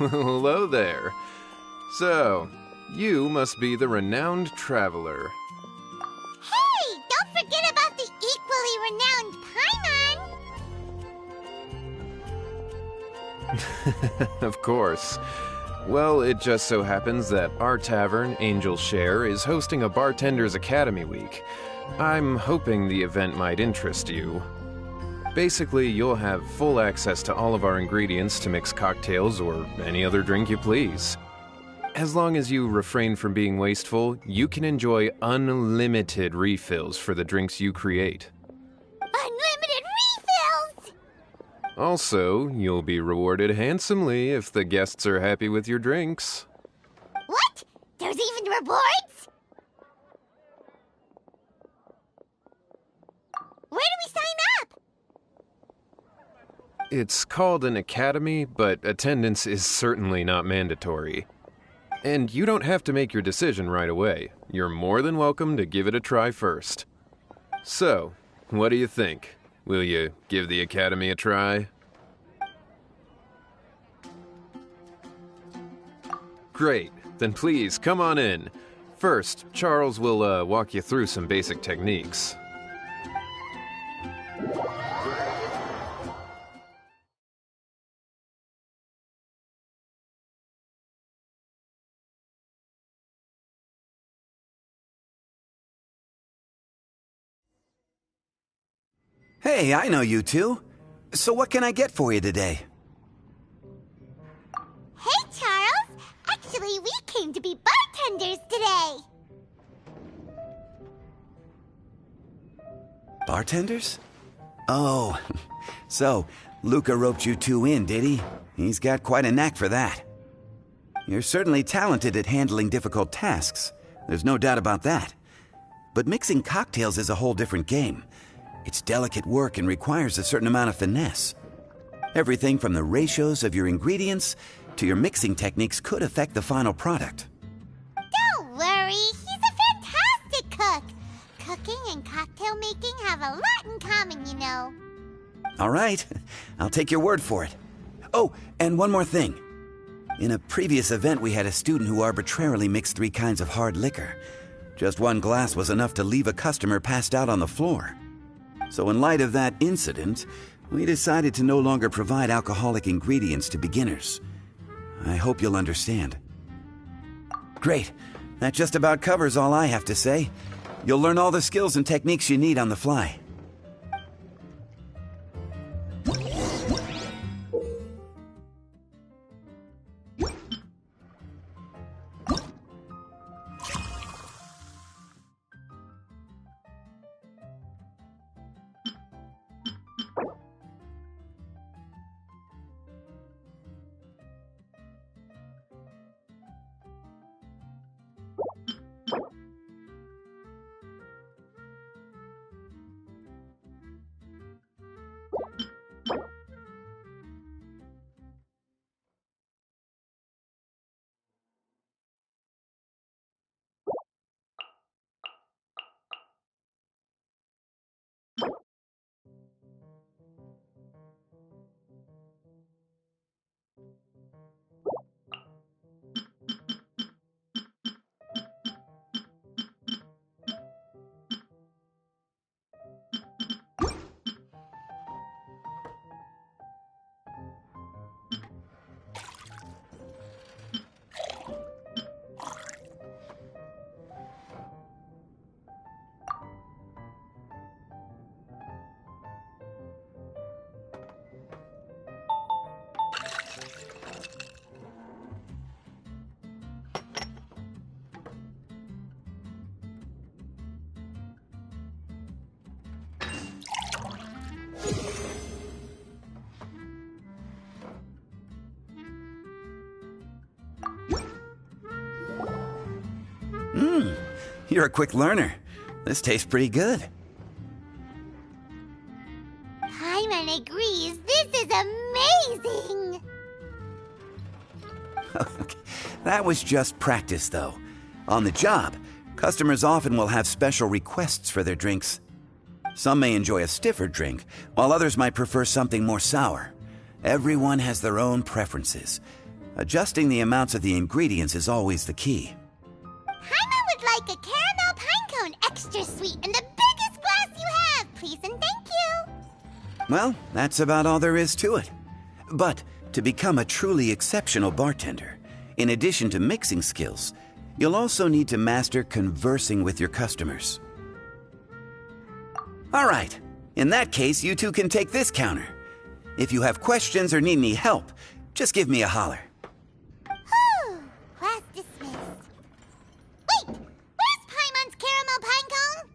Hello there. So, you must be the renowned traveler. Hey, don't forget about the equally renowned Paimon! Of course. Well, it just so happens that our tavern, Angel's Share, is hosting a Bartender's Academy week. I'm hoping the event might interest you. Basically, you'll have full access to all of our ingredients to mix cocktails or any other drink you please. As long as you refrain from being wasteful, you can enjoy unlimited refills for the drinks you create. Unlimited refills! Also, you'll be rewarded handsomely if the guests are happy with your drinks. What? There's even rewards? Where do we sign up? It's called an academy, but attendance is certainly not mandatory. And you don't have to make your decision right away. You're more than welcome to give it a try first. So, what do you think? Will you give the academy a try? Great. Then please, come on in. First, Charles will walk you through some basic techniques. Hey, I know you two. So what can I get for you today? Hey, Charles! Actually, we came to be bartenders today! Bartenders? Oh, so Luca roped you two in, did he? He's got quite a knack for that. You're certainly talented at handling difficult tasks. There's no doubt about that. But mixing cocktails is a whole different game. It's delicate work and requires a certain amount of finesse. Everything from the ratios of your ingredients to your mixing techniques could affect the final product. Don't worry, he's a fantastic cook! Cooking and cocktail making have a lot in common, you know. All right, I'll take your word for it. Oh, and one more thing. In a previous event, we had a student who arbitrarily mixed 3 kinds of hard liquor. Just one glass was enough to leave a customer passed out on the floor. So in light of that incident, we decided to no longer provide alcoholic ingredients to beginners. I hope you'll understand. Great. That just about covers all I have to say. You'll learn all the skills and techniques you need on the fly. You're a quick learner. This tastes pretty good. Paimon agrees. This is amazing! That was just practice, though. On the job, customers often will have special requests for their drinks. Some may enjoy a stiffer drink, while others might prefer something more sour. Everyone has their own preferences. Adjusting the amounts of the ingredients is always the key. Paimon would like a caramel pine cone, extra sweet, and the biggest glass you have, please and thank you. Well, that's about all there is to it. But to become a truly exceptional bartender, in addition to mixing skills, you'll also need to master conversing with your customers. All right. In that case, you two can take this counter. If you have questions or need any help, just give me a holler. Whew, class dismissed. Wait, where's Paimon's caramel pine cone?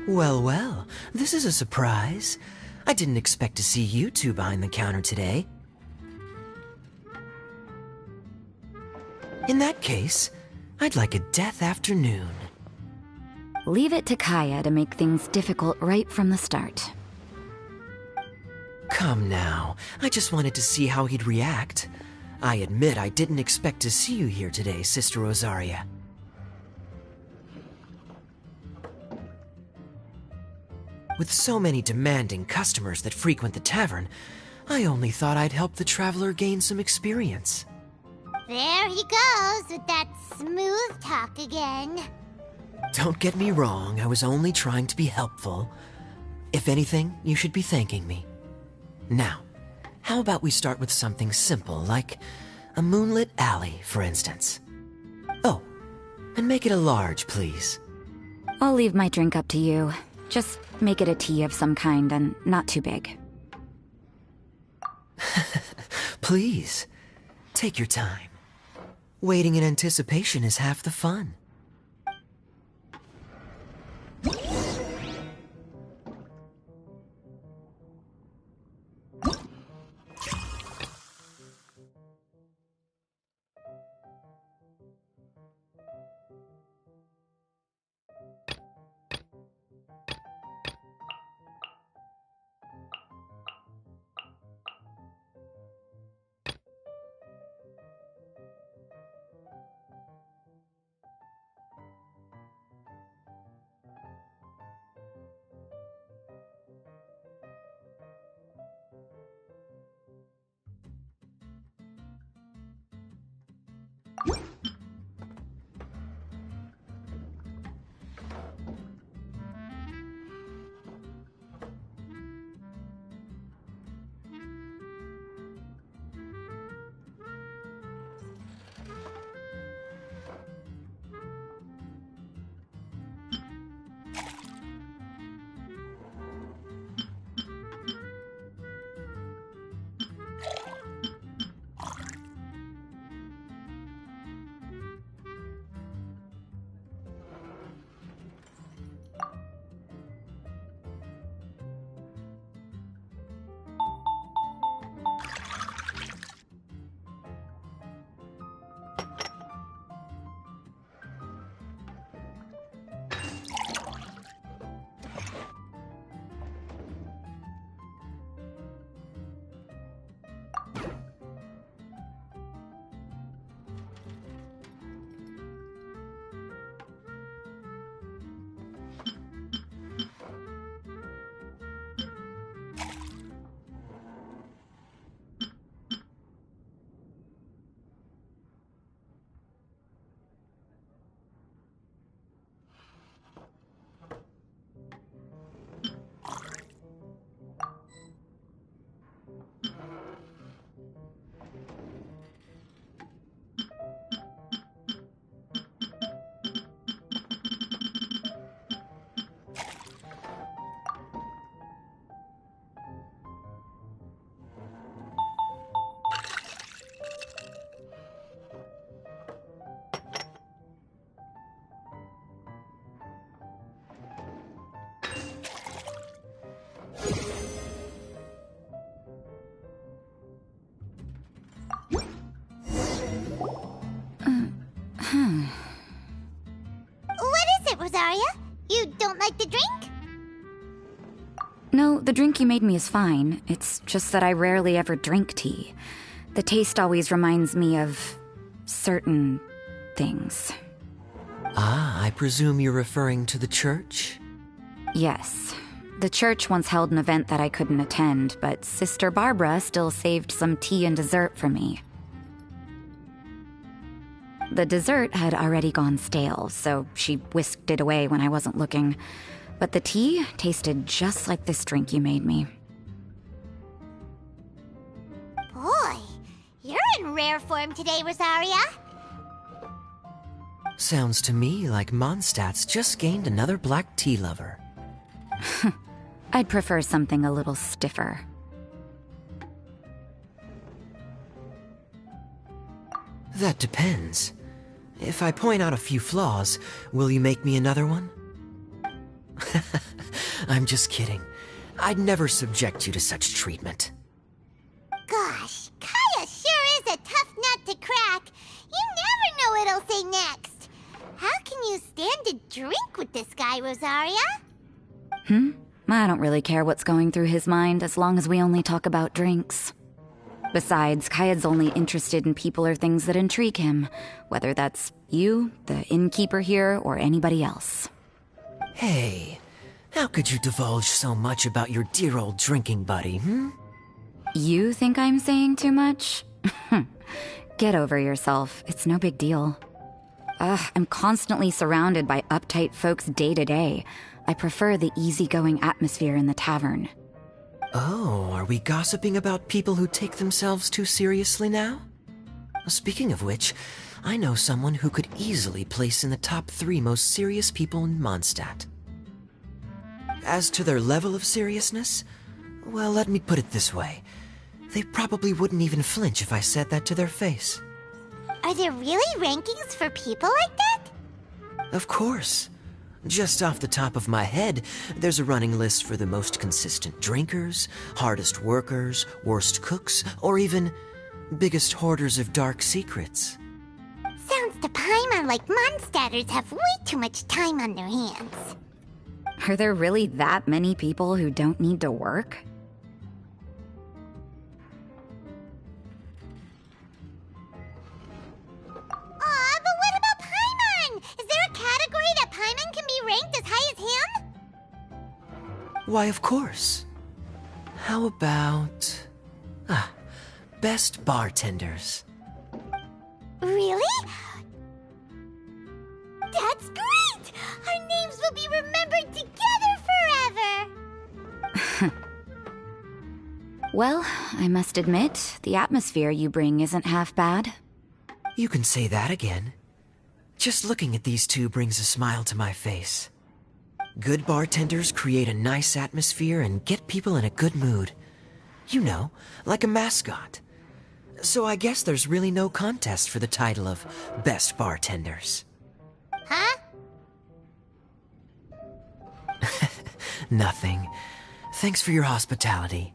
Well, well, this is a surprise. I didn't expect to see you two behind the counter today. In that case, I'd like a death afternoon. Leave it to Kaya to make things difficult right from the start. Come now, I just wanted to see how he'd react. I admit I didn't expect to see you here today, Sister Rosaria. With so many demanding customers that frequent the tavern, I only thought I'd help the traveler gain some experience. There he goes with that smooth talk again. Don't get me wrong, I was only trying to be helpful. If anything, you should be thanking me. Now, how about we start with something simple, like a moonlit alley, for instance? Oh, and make it a large, please. I'll leave my drink up to you. Just make it a tea of some kind and not too big. Please, take your time. Waiting in anticipation is half the fun. Rosaria? You don't like the drink? No, the drink you made me is fine. It's just that I rarely ever drink tea. The taste always reminds me of certain things. Ah, I presume you're referring to the church? Yes. The church once held an event that I couldn't attend, but Sister Barbara still saved some tea and dessert for me. The dessert had already gone stale, so she whisked it away when I wasn't looking. But the tea tasted just like this drink you made me. Boy, you're in rare form today, Rosaria. Sounds to me like Mondstadt's just gained another black tea lover. I'd prefer something a little stiffer. That depends. If I point out a few flaws, will you make me another one? I'm just kidding. I'd never subject you to such treatment. Gosh, Kaya sure is a tough nut to crack. You never know what he'll say next. How can you stand to drink with this guy, Rosaria? I don't really care what's going through his mind as long as we only talk about drinks. Besides, Kayad's only interested in people or things that intrigue him, whether that's you, the innkeeper here, or anybody else. Hey, how could you divulge so much about your dear old drinking buddy, You think I'm saying too much? Get over yourself. It's no big deal. I'm constantly surrounded by uptight folks day to day. I prefer the easygoing atmosphere in the tavern. Oh, are we gossiping about people who take themselves too seriously now? Speaking of which, I know someone who could easily place in the top 3 most serious people in Mondstadt. As to their level of seriousness, well, let me put it this way. They probably wouldn't even flinch if I said that to their face. Are there really rankings for people like that? Of course. Just off the top of my head, there's a running list for the most consistent drinkers, hardest workers, worst cooks, or even biggest hoarders of dark secrets. Sounds to Paimon like Mondstadters have way too much time on their hands. Are there really that many people who don't need to work? Aw, but what about Paimon? Is there a category that Paimon can be ranked as high as him? Why, of course. How about... best bartenders. Really? That's great! Our names will be remembered together forever! Well, I must admit, the atmosphere you bring isn't half bad. You can say that again. Just looking at these two brings a smile to my face. Good bartenders create a nice atmosphere and get people in a good mood. You know, like a mascot. So I guess there's really no contest for the title of Best Bartenders. Huh? Nothing. Thanks for your hospitality.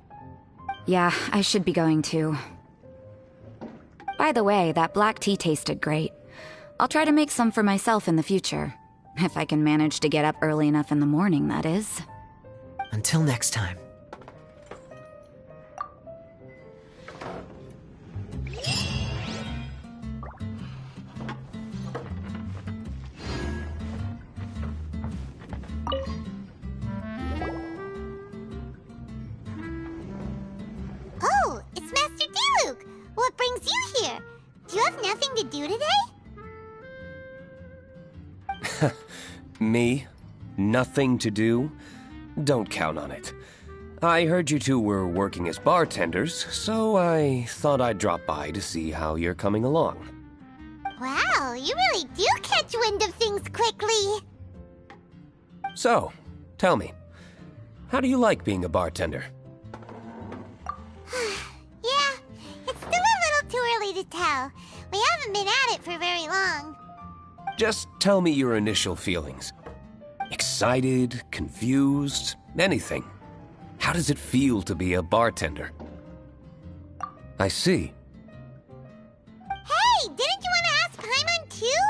Yeah, I should be going too. By the way, that black tea tasted great. I'll try to make some for myself in the future. If I can manage to get up early enough in the morning, that is. Until next time. Oh, it's Master Diluc! What brings you here? Do you have nothing to do today? Me? Nothing to do? Don't count on it. I heard you two were working as bartenders, so I thought I'd drop by to see how you're coming along. Wow, you really do catch wind of things quickly. So, tell me, how do you like being a bartender? Yeah, it's still a little too early to tell. We haven't been at it for very long. Just tell me your initial feelings. Excited, confused, anything. How does it feel to be a bartender? I see. Hey, didn't you want to ask Paimon too?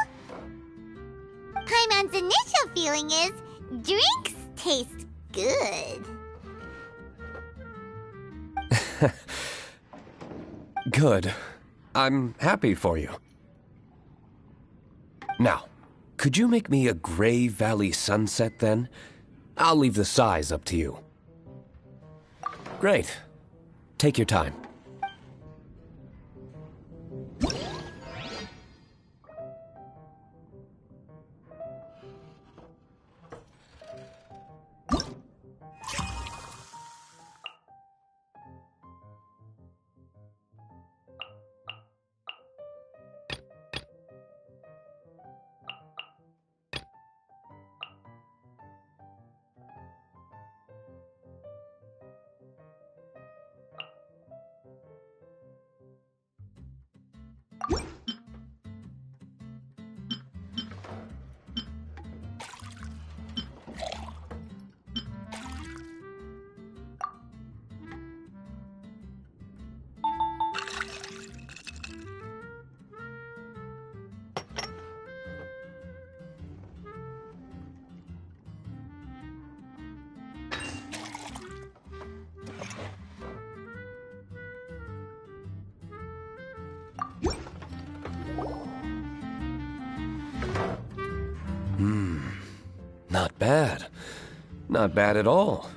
Paimon's initial feeling is drinks taste good. Good. I'm happy for you. Now, could you make me a Gray Valley Sunset then? I'll leave the size up to you. Great. Take your time. Not bad. Not bad at all.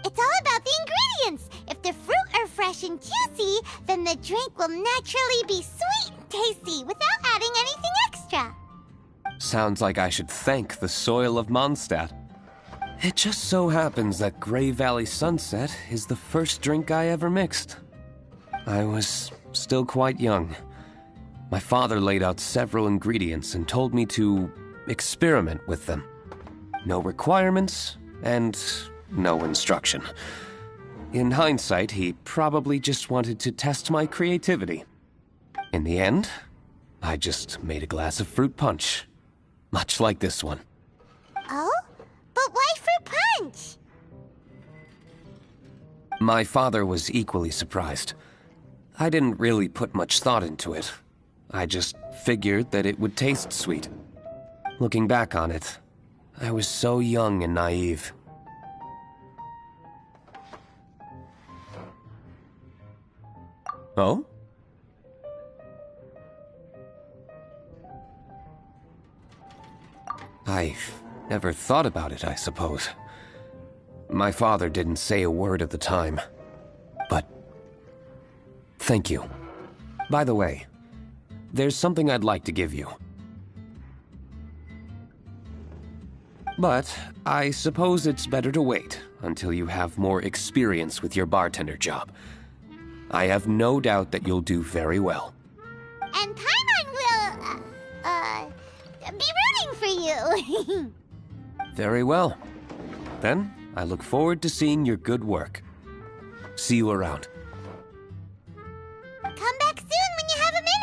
It's all about the ingredients. If the fruit are fresh and juicy, then the drink will naturally be sweet and tasty without adding anything extra. Sounds like I should thank the soil of Mondstadt. It just so happens that Gray Valley Sunset is the first drink I ever mixed. I was still quite young. My father laid out several ingredients and told me to experiment with them. No requirements and no instruction. In hindsight, he probably just wanted to test my creativity. In the end, I just made a glass of fruit punch. Much like this one. Oh? But why fruit punch? My father was equally surprised. I didn't really put much thought into it. I just figured that it would taste sweet. Looking back on it, I was so young and naive. Oh? I never thought about it, I suppose. My father didn't say a word at the time. But thank you. By the way, there's something I'd like to give you. But I suppose it's better to wait until you have more experience with your bartender job. I have no doubt that you'll do very well. And Paimon will, be rooting for you. Very well. Then, I look forward to seeing your good work. See you around. Come back soon when you have a minute.